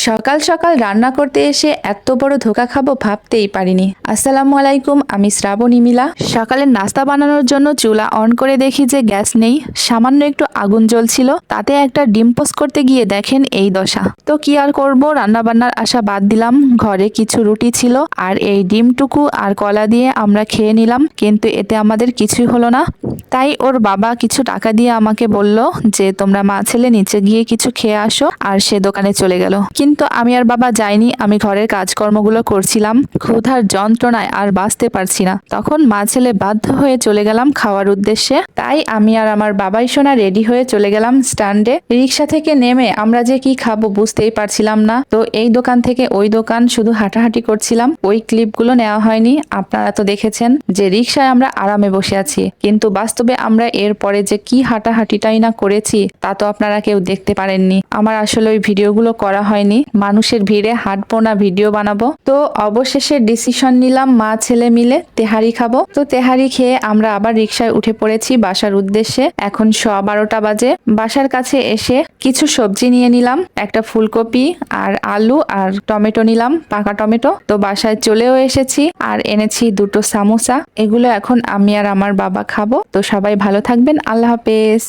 সকাল সকাল রান্না করতে এসে এত বড় ধোঁকা খাবো ভাবতেই পারিনি। আসসালামু আলাইকুম, আমি শ্রাবণী মিলা। সকালের নাস্তা বানানোর জন্য চুলা অন করে দেখি যে গ্যাস নেই, সামান্য একটু আগুন জ্বলছিল, তাতে একটা ডিম পোস্ট করতে গিয়ে দেখেন এই দশা। তো কি আর করব, রান্না বান্নার আশা বাদ দিলাম। ঘরে কিছু রুটি ছিল আর এই ডিমটুকু আর কলা দিয়ে আমরা খেয়ে নিলাম, কিন্তু এতে আমাদের কিছুই হলো না। তাই ওর বাবা কিছু টাকা দিয়ে আমাকে বলল যে তোমরা মা ছেলে নিচে গিয়ে কিছু খেয়ে আসো, আর সে দোকানে চলে গেল। কিন্তু আমি আর বাবা যাইনি, আমি ঘরের কাজকর্মগুলো করছিলাম। ক্ষুধার যন্ত্রণায় আর বাঁচতে পারছি না, তখন মা ছেলে বাধ্য হয়ে চলে গেলাম খাওয়ার উদ্দেশ্যে। তাই আমি আর আমার বাবাই সোনা রেডি হয়ে চলে গেলাম স্ট্যান্ডে। রিক্সা থেকে নেমে আমরা যে কি খাবো বুঝতেই পারছিলাম না। তো এই দোকান থেকে ওই দোকান শুধু হাঁটাহাঁটি করছিলাম। ওই ক্লিপগুলো নেওয়া হয়নি, আপনারা তো দেখেছেন যে রিক্সায় আমরা আরামে বসে আছি, কিন্তু বাস্তবে আমরা এর পরে যে কি হাঁটাহাঁটিটাই না করেছি তা তো আপনারা কেউ দেখতে পারেননি। আমার আসলে ওই ভিডিওগুলো করা হয়নি, মানুষের ভিড়ে হাঁটবো না ভিডিও বানাবো। তো অবশেষে ডিসিশন নিলাম মা ছেলে মিলে তেহারি খাবো। তো তেহারি খেয়ে আমরা আবার রিক্সায় উঠে পড়েছি বাসার উদ্দেশ্যে। এখন 12:15 বাজে। বাসার কাছে এসে কিছু সবজি নিয়ে নিলাম, একটা ফুলকপি আর আলু আর টমেটো নিলাম, পাকা টমেটো। তো বাসায় চলেও এসেছি আর এনেছি দুটো সামোসা। এগুলো এখন আমি আর আমার বাবা খাবো। তো সবাই ভালো থাকবেন, আল্লাহ হাফেজ।